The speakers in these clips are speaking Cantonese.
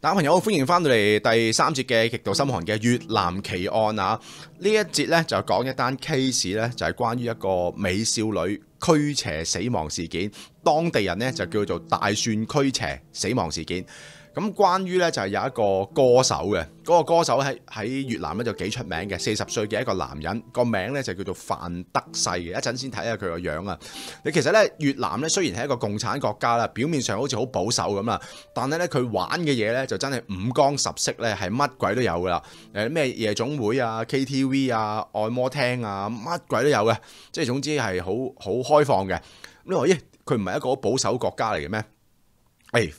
大家朋友好，歡迎翻到嚟第3節嘅極度心寒嘅越南奇案啊！呢一節咧就講一單 case 咧，就係關於一個美少女驅邪死亡事件，當地人咧就叫做大蒜驅邪死亡事件。咁關於咧就係有一個歌手嘅，嗰個歌手喺越南咧就幾出名嘅，40歲嘅一個男人，個名咧就叫做范德世嘅。一陣先睇下佢個樣啊！你其實咧越南咧雖然係一個共產國家啦，表面上好似好保守咁啦，但係咧佢玩嘅嘢咧就真係五光十色咧，係乜鬼都有噶啦。咩夜總會啊、KTV 啊、按摩廳啊，乜鬼都有嘅，即係總之係好開放嘅。咁你話咦，佢唔係一個好保守國家嚟嘅咩？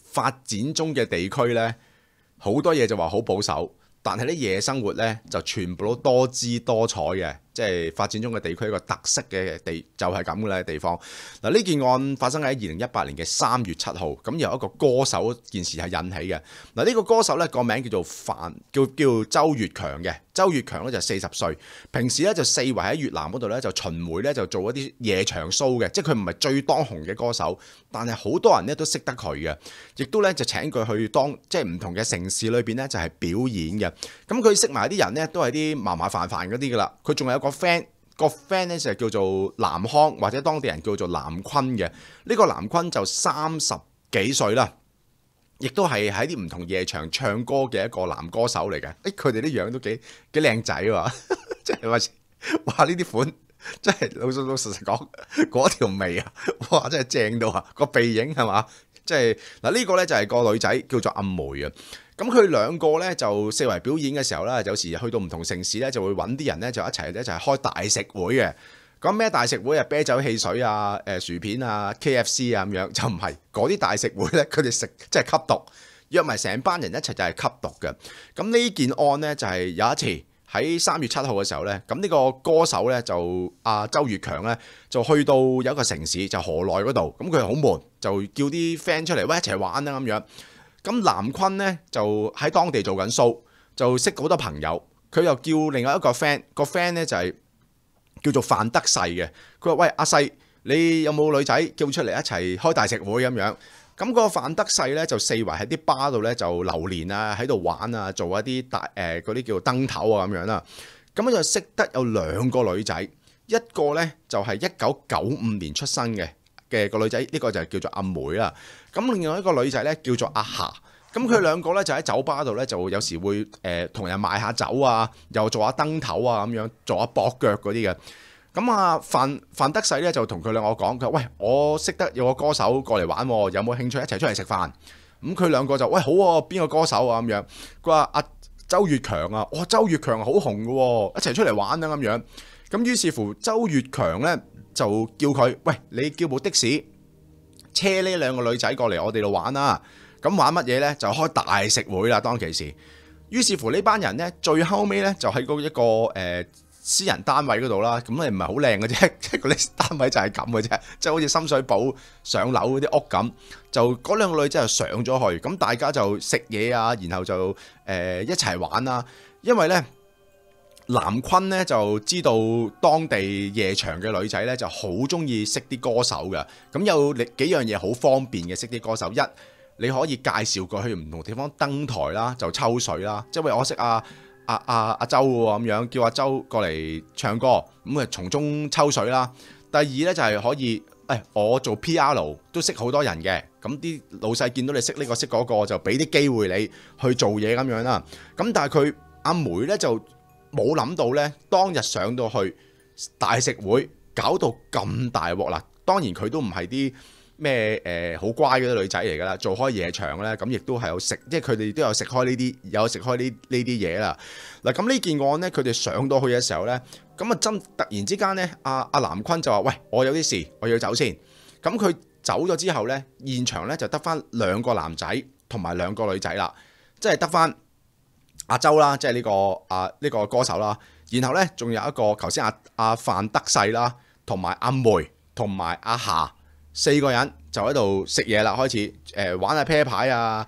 發展中嘅地區呢，好多嘢就話好保守，但係啲夜生活呢，就全部都多姿多彩嘅，即係發展中嘅地區一個特色嘅地就係咁嘅啦地方。嗱，呢件案發生喺2018年嘅3月7號，咁由一個歌手件事係引起嘅。嗱，呢個歌手呢個名叫做叫周越強嘅，周越強呢就40歲，平時呢就四圍喺越南嗰度呢就巡迴呢就做一啲夜場 show 嘅，即係佢唔係最當紅嘅歌手，但係好多人呢都識得佢嘅，亦都呢就請佢去即係唔同嘅城市裏邊呢就係表演嘅。咁佢識埋啲人呢都係啲麻麻煩煩嗰啲噶啦，佢仲有個 friend 咧就叫做南康，或者當地人叫做南坤嘅。呢個南坤就30幾歲啦，亦都係喺啲唔同夜場唱歌嘅一個男歌手嚟嘅。佢哋啲樣都幾靚仔喎，即係話呢啲款真係老實講，嗰條眉啊，哇真係正到啊，個鼻影係嘛？即係嗱，呢個咧就係個女仔叫做阿梅啊。咁佢兩個咧就四圍表演嘅時候咧，有時去到唔同城市咧，就會揾啲人咧就一齊開大食會嘅。咁咩大食會啊？啤酒汽水啊、薯片啊、KFC 啊咁樣，就唔係嗰啲大食會咧。佢哋食即係吸毒，約埋成班人一齊就係吸毒嘅。咁呢件案咧就係有一次喺3月7號嘅時候咧，咁呢個歌手咧就周越強咧就去到有一個城市就河內嗰度，咁佢好悶，就叫啲 friend 出嚟喂一齊玩啦咁樣。咁南坤咧就喺當地做緊 show，就識好多朋友。佢又叫另外一個 friend，個 friend 咧就係叫做范德世嘅。佢話：喂，阿細，你有冇女仔叫出嚟一齊開大食會咁樣？咁嗰個范德世咧就四圍喺啲巴度咧就流連啊，喺度玩啊，做一啲嗰啲叫做燈頭啊咁樣啦。咁就識得有2個女仔，一個咧就係1995年出生嘅個女仔，呢個就係叫做阿梅啦。咁另外一個女仔咧叫做阿霞，咁佢兩個咧就喺酒吧度咧就有時會同人賣下酒啊，又做下燈頭啊咁樣，做下駁腳嗰啲嘅。咁范德世咧就同佢兩個講，佢話：喂，我識得有個歌手過嚟玩，有冇興趣一齊出嚟食飯？咁佢兩個就：喂，好喎，邊個歌手啊？咁樣，佢話：阿周越強啊，哇，周越強好紅嘅喎，一齊出嚟玩啊咁樣。咁於是乎，周越強咧就叫佢：喂，你叫部的士車呢2個女仔過嚟我哋度玩啦。咁玩乜嘢呢？就開大食會啦。當其時，於是乎呢班人呢，最後尾呢，就喺嗰一個私人單位嗰度啦。咁你唔係好靚嘅啫，即係嗰啲單位就係咁嘅啫，即係好似深水埗上樓嗰啲屋咁。就嗰2個女仔就上咗去，咁大家就食嘢啊，然後就一齊玩啦。因為呢，南坤咧就知道當地夜場嘅女仔咧就好中意識啲歌手嘅，咁有幾樣嘢好方便嘅識啲歌手。一，你可以介紹過去唔同地方登台啦，就抽水啦，即係喂我識阿周喎咁樣，叫阿周過嚟唱歌，咁啊從中抽水啦。第二咧就係可以，我做 PR 都識好多人嘅，咁啲老細見到你識呢個識嗰個，就俾啲機會你去做嘢咁樣啦。咁但係佢阿梅咧就冇諗到咧，當日上到去大食會，搞到咁大鑊啦。當然佢都唔係啲咩好乖嗰啲女仔嚟㗎啦，做開夜場咧，咁亦都係有食，即係佢哋都有食開呢啲，有食開呢啲嘢啦。嗱，咁呢件案咧，佢哋上到去嘅時候咧，咁啊突然之間咧，阿南坤就話：喂，我有啲事，我要走先。咁佢走咗之後咧，現場咧就得翻2個男仔同埋2個女仔啦，即係得翻阿周啦，即係呢個歌手啦。然後咧仲有一個頭先阿范德世啦，同埋阿梅同埋阿霞，4個人就喺度食嘢啦，開始玩下啤牌啊，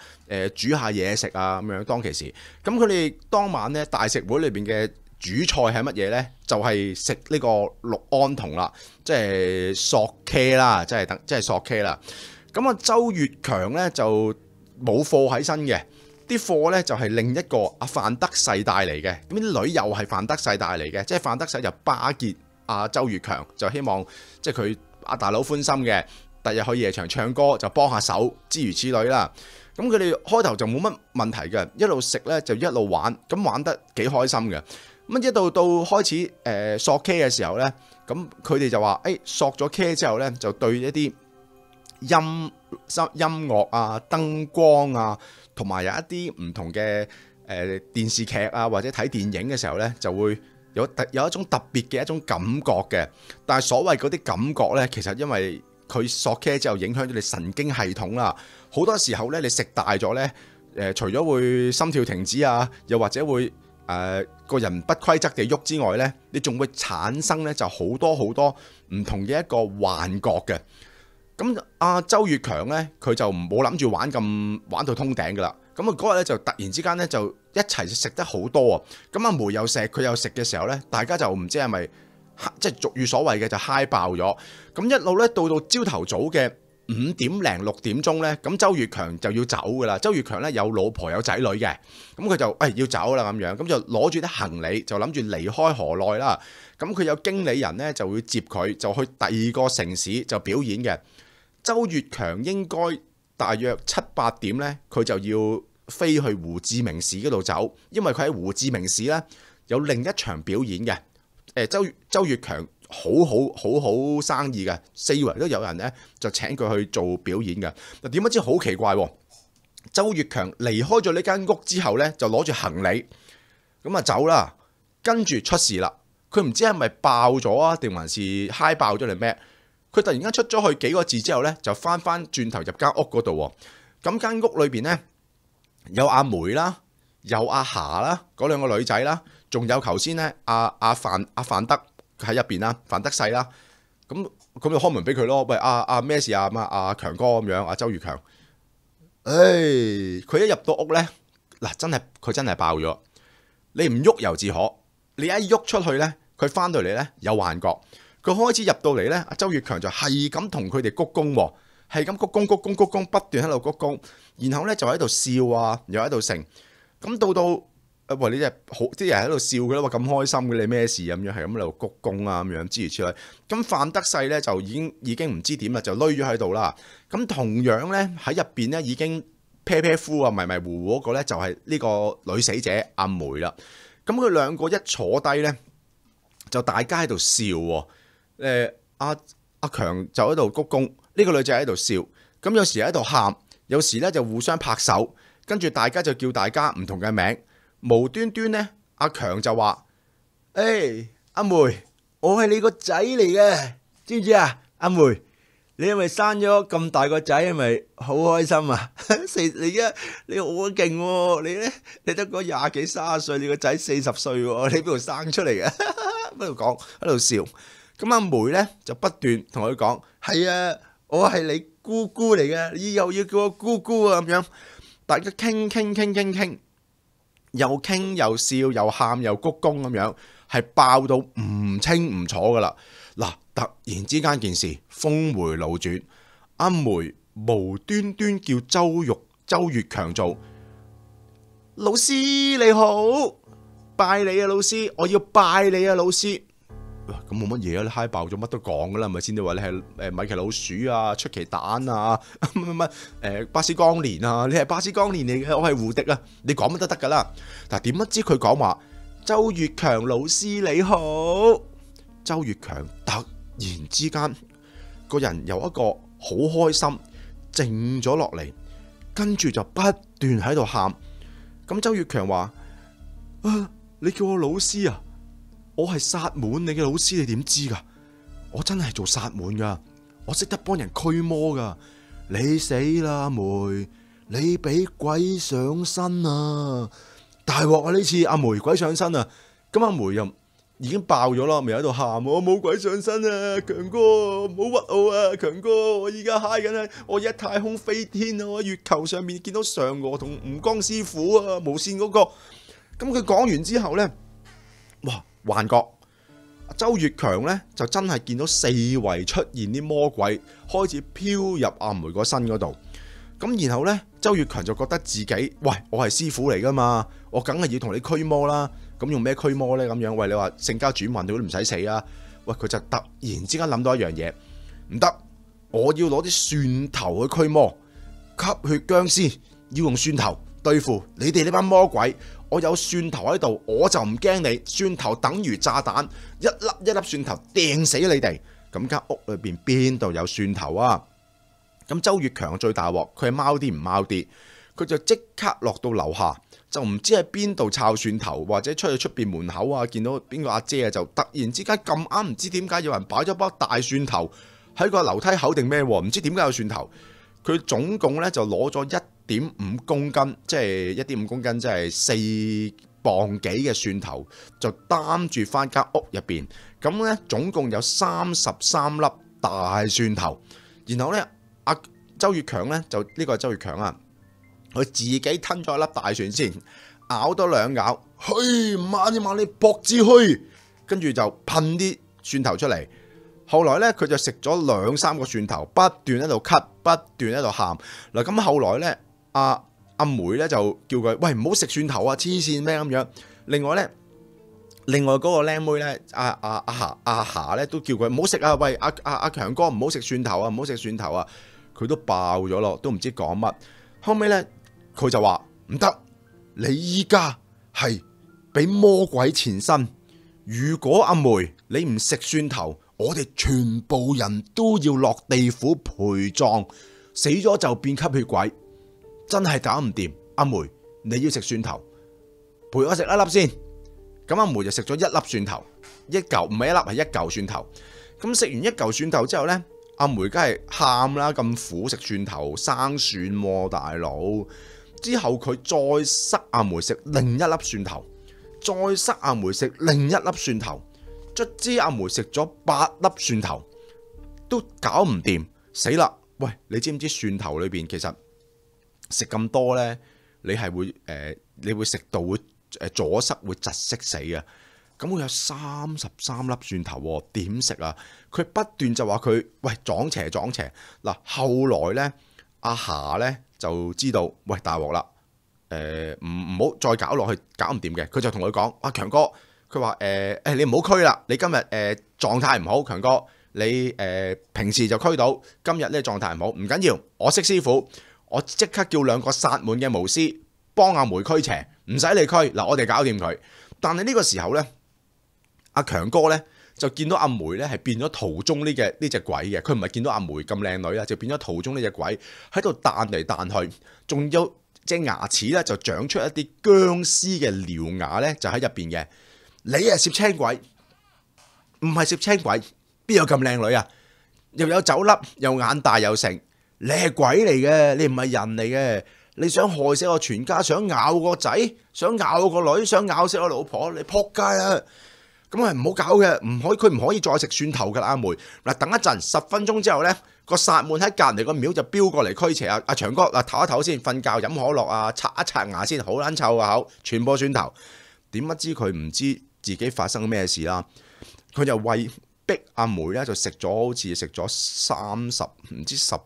煮下嘢食啊咁樣。當其時，咁佢哋當晚咧大食會裏邊嘅主菜係乜嘢咧？就係食呢個氯胺酮啦，即係索 K 啦，即係索 K 啦。咁啊，周越強咧就冇貨喺身嘅。啲貨咧就係另一個阿范德世帶嚟嘅，咁啲女又係范德世帶嚟嘅，即係范德世就巴結阿周月強，就希望即係佢阿大佬歡心嘅，第日去夜場唱歌就幫下手，諸如此類啦。咁佢哋開頭就冇乜問題嘅，一路食咧就一路玩，咁玩得幾開心嘅。咁一到開始索 K 嘅時候咧，咁佢哋就話索咗 K 之後咧，就對一啲音樂啊、燈光啊，同埋有一啲唔同嘅電視劇啊，或者睇電影嘅時候咧，就會有一種特別嘅一種感覺嘅。但係所謂嗰啲感覺咧，其實因為佢索 K 之後影響咗你神經系統啦，好多時候咧你食大咗咧，除咗會心跳停止啊，又或者會個人不規則地喐之外咧，你仲會產生咧就好多唔同嘅一個幻覺嘅。咁阿周月強咧，佢就冇諗住玩到通頂噶啦。咁啊嗰日咧就突然之間咧就一齊食得好多啊！咁阿梅又食，佢又食嘅時候咧，大家就唔知係咪即係俗語所謂嘅就嗨爆咗。咁一路咧到朝頭早嘅5點零6點鐘咧，咁周月強就要走噶啦。周月強咧有老婆有仔女嘅，咁佢就要走啦咁樣，咁就攞住啲行李就諗住離開河內啦。咁佢有經理人咧就會接佢，就去第二個城市就表演嘅。周月強應該大約7、8點咧，佢就要飛去胡志明市嗰度走，因為佢喺胡志明市咧有另一場表演嘅。周月強好生意嘅，四圍都有人咧就請佢去做表演嘅。嗱，點不知好奇怪喎？周月強離開咗呢間屋之後咧，就攞住行李咁啊走啦，跟住出事啦。佢唔知係咪爆咗啊，定還是嗨爆咗定咩？佢突然間出咗去幾個字之後咧，就翻轉頭入間屋嗰度喎。咁間屋裏邊咧有阿梅啦，有阿霞啦，嗰兩個女仔啦，仲有頭先咧阿范德喺入邊啦，范德世啦。咁就開門俾佢咯。喂，咩事啊？阿強哥咁樣，阿周月強。佢一入到屋咧，嗱佢真係爆咗。你唔喐猶自可，你一喐出去咧，佢翻到嚟咧有幻覺。佢開始入到嚟咧，阿周月強就係咁同佢哋鞠躬喎，係咁鞠躬，不斷喺度鞠躬，然後咧就喺度笑啊，又喺度成。咁到喂，你真係好啲人喺度笑嘅啦，話咁開心嘅，你咩事咁樣，係咁喺度鞠躬啊咁樣諸如此類。咁范德世咧就已經唔知點啦，就匿咗喺度啦。咁同樣咧喺入邊咧已經啤呼啊迷糊嗰個咧就係呢個女死者阿梅啦。咁佢兩個一坐低咧，就大家喺度笑喎。阿強就喺度鞠躬，呢個女仔喺度笑，咁有時喺度喊，有時咧就互相拍手，跟住大家就叫大家唔同嘅名，無端端咧阿強就話：阿梅，我係你個仔嚟嘅，知唔知啊？阿梅，你係咪生咗咁大個仔，係咪好開心啊？你好勁喎，你得個20幾30歲，你個仔40歲喎，你邊度生出嚟嘅？喺度講，喺度笑。咁阿梅咧就不斷同佢講：係啊，我係你姑姑嚟嘅，你以後要叫我姑姑啊咁樣。大家傾，又傾又笑又喊又鞠躬咁樣，係爆到唔清唔楚噶啦。嗱，突然之間件事峰回路轉，阿梅無端端叫周月強做老師你好，拜你啊老師，我要拜你啊老師。咁冇乜嘢啊，你嗨爆咗乜都講噶啦，係咪先？你話你係米奇老鼠啊、出奇蛋啊、巴斯光年啊，你係巴斯光年嚟嘅，我係胡迪啊，你講乜都得噶啦。但係點不知佢講話周月強老師你好，周月強突然之間個人由一個好開心靜咗落嚟，跟住就不斷喺度喊。咁周月強話：你叫我老師啊？我係薩滿你嘅老師，你點知噶？我真係做薩滿噶，我識得幫人驅魔噶。你死啦，阿梅！你俾鬼上身啊！大鑊啊！呢次阿梅鬼上身啊！咁阿梅又已經爆咗啦，咪喺度喊：我冇鬼上身啊！強哥，唔好屈我啊！強哥，我而家嗨緊啊！我一太空飛天啊！我喺月球上面見到嫦娥同吳剛師傅啊，無線嗰個。咁佢講完之後咧，哇！幻覺，周月強咧就真係見到四圍出現啲魔鬼，開始飄入阿梅個身嗰度。咁然後呢，周月強就覺得自己，喂，我係師傅嚟噶嘛，我梗係要同你驅魔啦。咁用咩驅魔呢？咁樣，喂，你話聖家轉運，你都唔使死啊。喂，佢就突然之間諗到一樣嘢，唔得，我要攞啲蒜頭去驅魔，吸血僵屍要用蒜頭對付你哋呢班魔鬼。我有蒜頭喺度，我就唔驚你。蒜頭等於炸彈，一粒一粒蒜頭掟死你哋。咁間屋裏邊邊度有蒜頭啊？咁周月強最大鑊，佢係貓啲唔貓啲，佢就即刻落到樓下，就唔知喺邊度抄蒜頭，或者出去出邊門口啊，見到邊個阿姐啊，就突然之間咁啱，唔知點解有人擺咗包大蒜頭喺個樓梯口定咩？唔知點解有蒜頭。佢總共咧就攞咗1.5公斤，即係1.5公斤，即係4磅幾嘅蒜頭，就擔住翻間屋入邊。咁咧總共有33粒大蒜頭。然後咧阿周月強咧就呢個係周月強啊，佢自己吞咗一粒大蒜先，咬多2咬，去慢一慢你搏至去，跟住就噴啲蒜頭出嚟。後來咧，佢就食咗2、3個蒜頭，不斷喺度咳，不斷喺度喊。嗱，咁後來咧，阿梅咧就叫佢，喂，唔好食蒜頭啊，黐線咩咁樣。另外嗰個靚妹咧，阿霞咧都叫佢唔好食啊，喂，阿強哥唔好食蒜頭啊，唔好食蒜頭啊。佢都爆咗咯，都唔知講乜。後尾咧，佢就話唔得，你依家係俾魔鬼纏身。如果阿梅你唔食蒜頭，我哋全部人都要落地府陪葬，死咗就變吸血鬼，真係搞唔掂。阿梅，你要食蒜頭，陪我食一粒先。咁阿梅就食咗1粒蒜頭，一嚿唔係一粒，係1嚿蒜頭。咁食完1嚿蒜頭之後呢，阿梅梗係喊啦，咁苦食蒜頭生蒜喎，大佬。之後佢再塞阿梅食另一粒蒜頭，再塞阿梅食另一粒蒜頭。卒之阿梅食咗8粒蒜頭，都搞唔掂，死啦！喂，你知唔知蒜頭裏邊其實食咁多呢？你係會你會食到會阻塞，會窒息死嘅。咁會有33粒蒜頭喎，點食啊？佢不斷就話佢喂撞邪。嗱，後來呢，阿霞呢就知道喂大鑊啦，唔好再搞落去，搞唔掂嘅。佢就同佢講：阿強哥。佢話你唔好驅啦，你今日狀態唔好，強哥你平時就驅到，今日咧狀態唔好，唔緊要，我識師傅，我即刻叫2個薩滿嘅巫師幫阿梅驅邪，唔使你驅，嗱我哋搞掂佢。但係呢個時候咧，阿強哥咧就見到阿梅咧係變咗圖中呢隻鬼嘅，佢唔係見到阿梅咁靚女啊，就變咗圖中呢隻鬼喺度彈嚟彈去，仲有隻牙齒咧就長出一啲僵屍嘅獠牙咧，就喺入邊嘅。你係攝青鬼，唔係攝青鬼，邊有咁靚女啊？又有酒粒，又眼大又成，你係鬼嚟嘅，你唔係人嚟嘅。你想害死我全家，想咬個仔，想咬我個女，想咬死我老婆，你仆街啊！咁係唔好搞嘅，佢唔可以再食蒜頭噶啦。阿梅嗱，等一陣10分鐘之後呢，個薩滿喺隔離個廟就飆過嚟驅邪啊！阿長哥嗱，唞一唞先，瞓覺飲可樂啊，刷一刷牙先，好撚臭個口，全部蒜頭。點不知佢唔知自己發生咩事啦？佢就為逼阿梅咧，就食咗好似食咗30唔知10、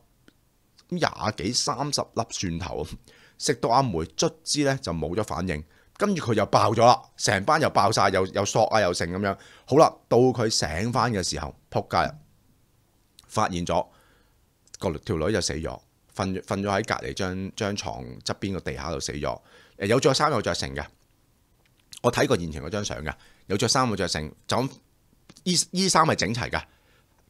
20幾、30粒蒜頭，食到阿梅卒之咧就冇咗反應，跟住佢就爆咗啦，成班又爆晒，又索啊又成咁樣。好啦，到佢醒翻嘅時候，撲街啦，發現咗條女就死咗，瞓咗喺隔離張床側邊個地下度死咗。有着衫有着成嘅。我睇過現場嗰張相嘅，有着衫有着成，就咁衣衫係整齊嘅。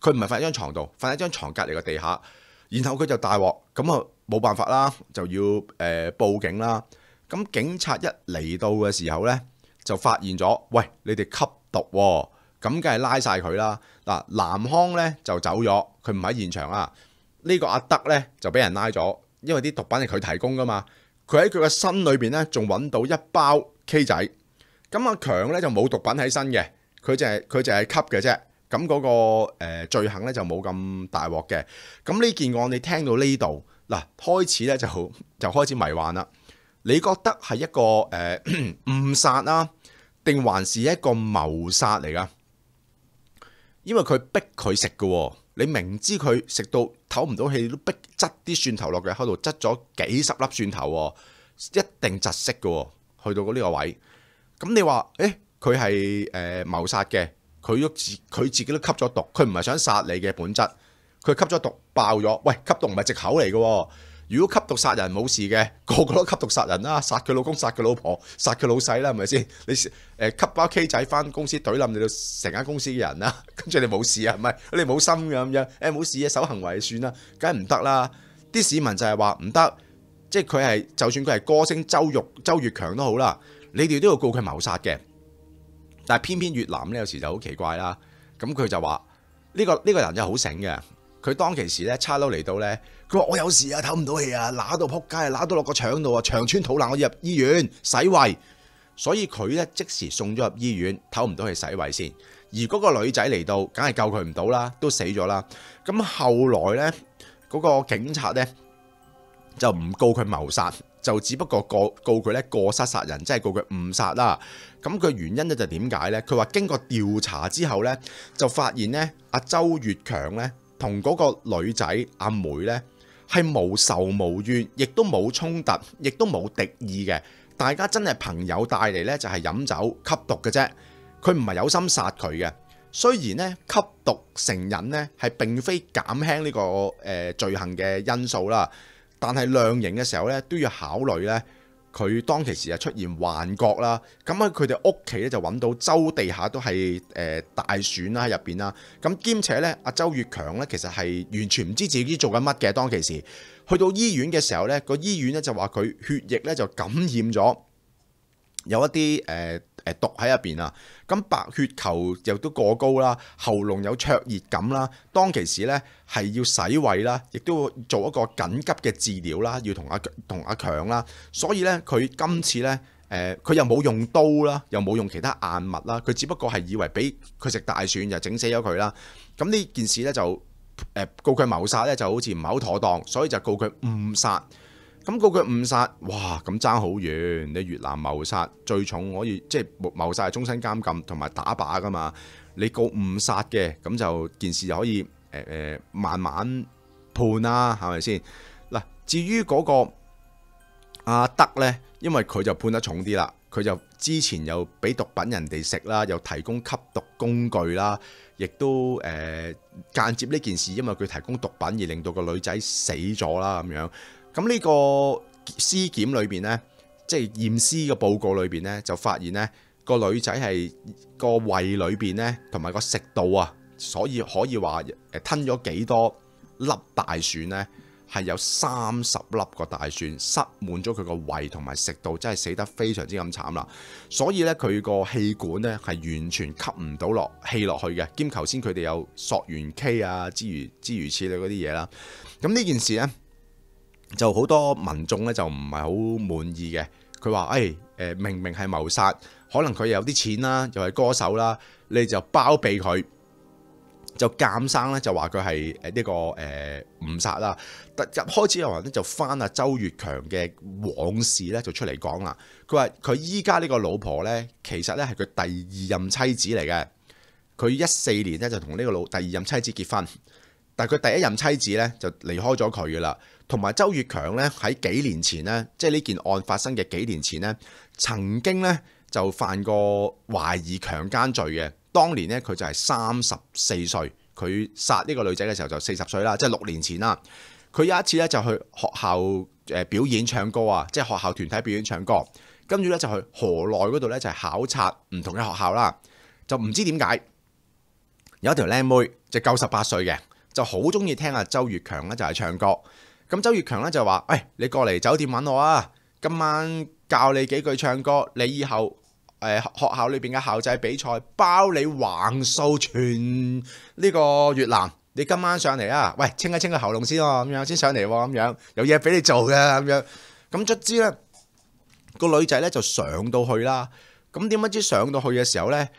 佢唔係瞓喺張床度，瞓喺張床隔離個地下。然後佢就大鑊，咁啊冇辦法啦，就要報警啦。咁警察一嚟到嘅時候呢，就發現咗，喂，你哋吸毒喎，咁梗係拉晒佢啦。嗱，南康呢就走咗，佢唔喺現場啊。呢個阿德呢就俾人拉咗，因為啲毒品係佢提供噶嘛。佢喺佢嘅身裏邊呢，仲揾到一包 K 仔。咁阿強咧就冇毒品喺身嘅，佢就係吸嘅啫。咁嗰個罪行咧就冇咁大鑊嘅。咁呢件案你聽到呢度嗱，開始咧就開始迷幻啦。你覺得係一個誤殺啊，定還是一個謀殺嚟噶？因為佢逼佢食嘅，你明知佢食到唞唔到氣，都逼擠啲蒜頭落佢口度，擠咗幾十粒蒜頭喎，一定窒息嘅喎，去到呢個位。咁你話，佢係謀殺嘅，佢自己都吸咗毒，佢唔係想殺你嘅本質，佢吸咗毒爆咗。喂，吸毒唔係藉口嚟嘅喎。如果吸毒殺人冇事嘅，個個都吸毒殺人啦，殺佢老公、殺佢老婆、殺佢老細啦，係咪先？你吸包 K 仔翻公司懟冧你到成間公司嘅人啦，跟住你冇事啊？唔係你冇心嘅咁樣，冇事嘅守行為算啦，梗係唔得啦。啲市民就係話唔得，即係佢係就算佢係歌星周越強都好啦，你哋都要告佢謀殺嘅。但係偏偏越南呢，有時就好奇怪啦，咁佢就話呢個人就好醒嘅。佢當其時咧，差佬嚟到咧，佢話我有事啊，唞唔到氣啊，揦到撲街啊，揦到落個腸度啊，腸穿肚爛，我要入醫院洗胃。所以佢咧即時送咗入醫院，唞唔到氣洗胃先。而嗰個女仔嚟到，梗係救佢唔到啦，都死咗啦。咁後來咧，嗰個警察咧就唔告佢謀殺，就只不過告佢咧過失殺人，即係告佢誤殺啦。咁佢原因咧就點解咧？佢話經過調查之後咧，就發現咧阿周越強咧，同嗰個女仔阿梅呢，係無仇無怨，亦都冇衝突，亦都冇敵意嘅。大家真係朋友帶嚟呢，就係飲酒吸毒嘅啫。佢唔係有心殺佢嘅。雖然呢，吸毒成癮呢，係並非減輕呢個罪行嘅因素啦，但係量刑嘅時候呢，都要考慮呢。佢當其時係出現幻覺啦，咁喺佢哋屋企咧就揾到周地下都係大蒜啦喺入邊啦，咁兼且咧阿周越強咧其實係完全唔知自己做緊乜嘅。當其時去到醫院嘅時候咧，個醫院咧就話佢血液咧就感染咗有一啲毒喺入邊啊，咁白血球又都過高啦，喉嚨有灼熱感啦，當其時咧係要洗胃啦，亦都要做一個緊急嘅治療啦，要同阿強啦，所以咧佢今次咧佢又冇用刀啦，又冇用其他硬物啦，佢只不過係以為俾佢食大蒜就整死咗佢啦，咁呢件事咧就告佢謀殺咧就好似唔係好妥當，所以就告佢誤殺。咁告佢誤殺，哇！咁爭好遠。你越南謀殺最重可以即係謀殺係終身監禁同埋打靶噶嘛？你告誤殺嘅，咁就件事就可以慢慢判啦，係咪先？嗱，至於嗰個阿德呢，因為佢就判得重啲啦，佢就之前又俾毒品人哋食啦，又提供吸毒工具啦，亦都間接呢件事，因為佢提供毒品而令到個女仔死咗啦咁樣。咁呢個屍檢裏邊呢，即係驗屍嘅報告裏邊呢，就發現呢個女仔係個胃裏邊呢，同埋個食道啊，所以可以話吞咗幾多粒大蒜呢？係有30粒個大蒜塞滿咗佢個胃同埋食道，真係死得非常之咁慘啦。所以呢，佢個氣管呢係完全吸唔到氣落去嘅。兼頭先佢哋有索完 K 啊，諸如此類嗰啲嘢啦。咁呢件事呢，就好多民眾咧就唔係好滿意嘅，佢話明明係謀殺，可能佢有啲錢啦，又係歌手啦，你就包庇佢，就鑑生咧就話佢係呢個誤殺啦。開始有人咧就翻阿周越強嘅往事咧就出嚟講啦，佢話佢依家呢個老婆咧其實咧係佢第二任妻子嚟嘅，佢14年咧就同呢個第二任妻子結婚。但係佢第一任妻子咧就離開咗佢噶啦，同埋周越強咧喺幾年前咧，即係呢件案發生嘅幾年前咧，曾經咧就犯過懷疑強姦罪嘅。當年咧佢就係34歲，佢殺呢個女仔嘅時候就40歲啦，即係6年前啦。佢有一次咧就去學校表演唱歌啊，即係學校團體表演唱歌，跟住咧就去河內嗰度咧就係考察唔同嘅學校啦，就唔知點解有一條靚妹就夠18歲嘅。就好中意聽阿周越強咧，就係唱歌。咁周越強咧就話：你過嚟酒店揾我啊！今晚教你幾句唱歌，你以後學校裏邊嘅校際比賽包你橫掃全呢個越南。你今晚上嚟啊！喂，清一清個喉嚨先喎，咁樣先上嚟喎，咁樣有嘢俾你做嘅咁樣。咁卒之咧，個女仔咧就上到去啦。咁點不知上到去嘅時候咧，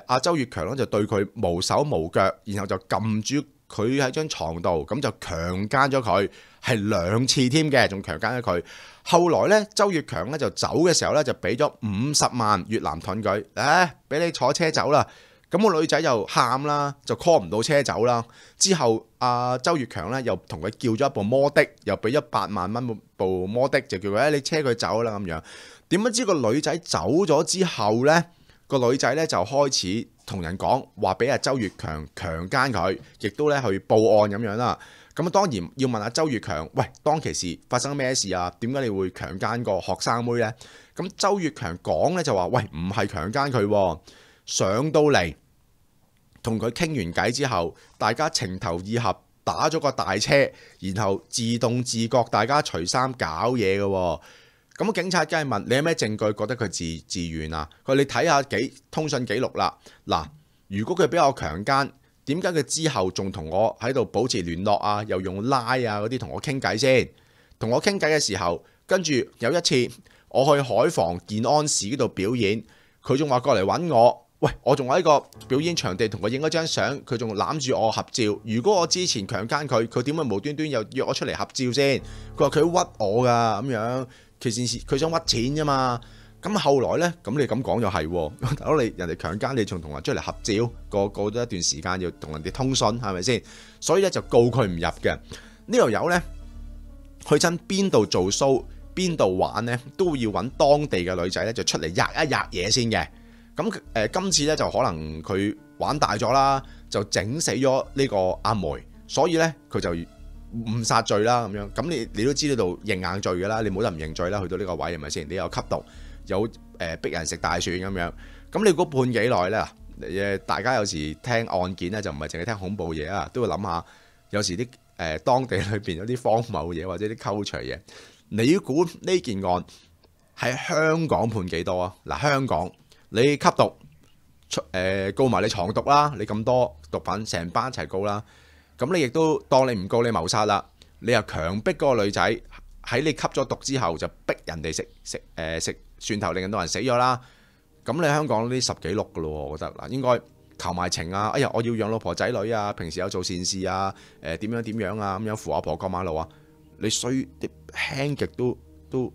阿周越強咧就對佢無手無腳，然後就撳住佢喺張床度，咁就強姦咗佢，係2次添嘅，仲強姦咗佢。後來咧，周越強咧就走嘅時候咧，就俾咗50萬越南盾佢，俾你坐車走啦。咁個女仔就喊啦，就 call 唔到車走啦。之後周越強咧又同佢叫咗一部摩的，又俾100萬蚊部摩的，就叫佢你車佢走啦咁樣。點不知個女仔走咗之後呢，個女仔咧就開始同人講話俾阿周越強強姦佢，亦都咧去報案咁樣啦。咁當然要問阿周越強，喂，當其時發生咩事啊？點解你會強姦個學生妹呢？咁周越強講咧就話，喂，唔係強姦佢喎，上到嚟同佢傾完偈之後，大家情投意合，打咗個大車，然後自動自覺大家除衫搞嘢嘅喎。咁警察梗係問你有咩證據覺得佢自願啊？佢話你睇下通訊記錄啦。嗱，如果佢俾我強姦，點解佢之後仲同我喺度保持聯絡啊？又用拉啊嗰啲同我傾偈先。同我傾偈嘅時候，跟住有一次我去海防健安市嗰度表演，佢仲話過嚟揾我。喂，我仲喺個表演場地同佢影咗張相，佢仲攬住我合照。如果我之前強姦佢，佢點會無端端又約我出嚟合照先？佢話佢屈我㗎咁樣，其實佢想屈錢啫嘛。咁後來呢，咁你咁講又係，大佬你人哋強姦你，仲同人出嚟合照，過咗一段時間要同人哋通訊，係咪先？所以咧就告佢唔入嘅。呢條友呢，去親邊度做 show，邊度玩呢，都要揾當地嘅女仔咧，就出嚟吔一吔嘢先嘅。咁今次咧就可能佢玩大咗啦，就整死咗呢個阿梅，所以咧佢就誤殺罪啦咁樣。咁你都知道度認硬罪㗎啦，你冇得唔認罪啦。去到呢個位係咪先？你有吸毒，有逼人食大蒜咁樣。咁你估判幾耐咧？大家有時聽案件咧就唔係淨係聽恐怖嘢啊，都會諗下有時啲當地裏邊有啲荒謬嘢或者啲溝除嘢。你估呢件案喺香港判幾多啊？嗱，香港。你吸毒，告埋你藏毒啦！你咁多毒品，成班一齊告啦。咁你亦都當你唔告你謀殺啦，你又強迫嗰個女仔喺你吸咗毒之後就逼人哋食蒜頭，令到人死咗啦。咁你香港呢10幾碌噶咯，我覺得嗱，應該求埋情啊！哎呀，我要養老婆仔女啊，平時有做善事啊，點樣啊，咁樣扶阿婆過馬路啊，你衰啲輕極都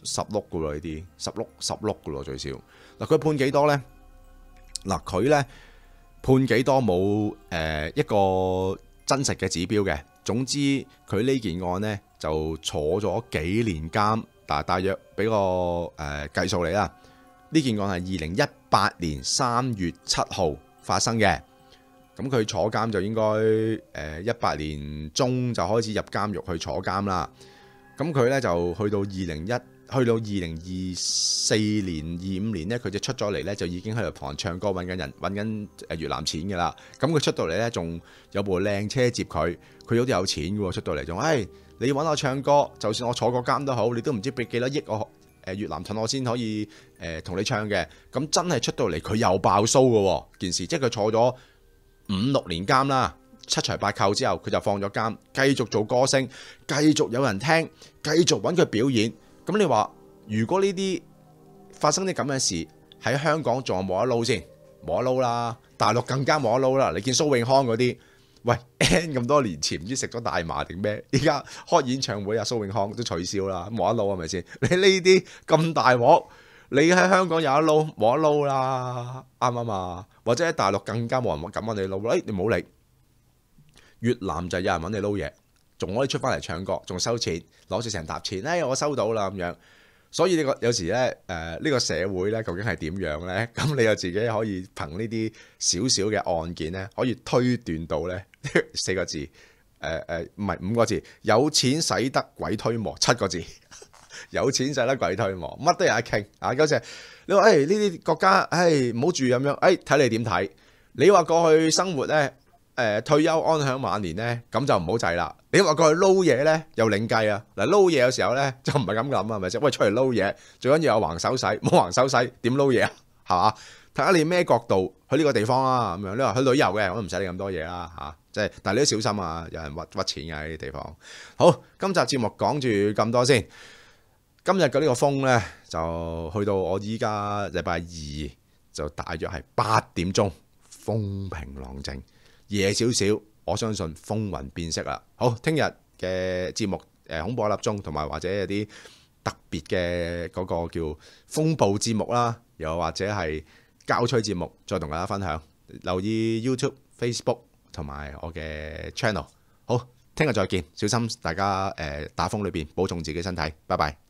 10碌噶咯，呢啲10碌噶咯最少。嗱，佢判幾多呢？嗱，佢呢判幾多冇一個真實嘅指標嘅。總之佢呢件案呢就坐咗幾年監，大約俾個計數你啦。呢件案係2018年3月7號發生嘅。咁佢坐監就應該18年中就開始入監獄去坐監啦。咁佢呢就去到2024年、25年咧，佢就出咗嚟咧，就已經喺度旁唱歌揾緊人，揾緊越南錢㗎啦。咁佢出到嚟咧，仲有部靚車接佢，佢好似有錢嘅喎。出到嚟仲，你揾我唱歌，就算我坐過監都好，你都唔知俾幾多億我越南盾我先可以同你唱嘅。咁真係出到嚟，佢又爆騷嘅喎件事，即係佢坐咗5-6年監啦，7除8扣之後，佢就放咗監，繼續做歌星，繼續有人聽，繼續揾佢表演。咁你話，如果呢啲發生啲咁嘅事喺香港仲有冇得撈先？冇得撈啦，大陸更加冇得撈啦。你見蘇永康嗰啲，喂 N 咁多年前唔知食咗大麻定咩？依家開演唱會啊，蘇永康都取消啦，冇得撈係咪先？你呢啲咁大鑊，你喺香港有得撈，冇得撈啦，啱唔啱啊？或者喺大陸更加冇人敢揾你撈，你唔好理。越南就有人揾你撈嘢。仲可以出翻嚟唱歌，仲收錢，攞住成沓錢，我收到啦咁樣。所以呢個有時咧，呢個社會咧究竟係點樣咧？咁你又自己可以憑呢啲少少嘅案件咧，可以推斷到咧4個字，唔係5個字，有錢使得鬼推磨7個字，有錢使得鬼推磨，乜都有得傾啊！嗰時你話呢啲國家，唔好住咁樣，睇你點睇？你話過去生活咧？退休安享晚年呢，咁就唔好制啦。你話過去撈嘢呢，又另計啊。嗱，撈嘢有時候呢，就唔係咁諗啊，係咪先？喂，出嚟撈嘢，最緊要有橫手使，冇橫手使點撈嘢啊？係嘛？睇下你咩角度去呢個地方啊？咁樣你話去旅遊嘅，我都唔使你咁多嘢啦嚇。即係，但係你都小心啊，有人屈錢嘅呢啲地方。好，今集節目講住咁多先。今日嘅呢個風呢，就去到我依家禮拜2就大約係8點鐘，風平浪靜。夜少少，我相信風雲變色啦。好，聽日嘅節目恐怖一粒鐘，同埋或者有啲特別嘅嗰個叫風暴節目啦，又或者係交吹節目，再同大家分享。留意 YouTube、Facebook 同埋我嘅 channel。好，聽日再見，小心大家打風裏邊保重自己身體，拜拜。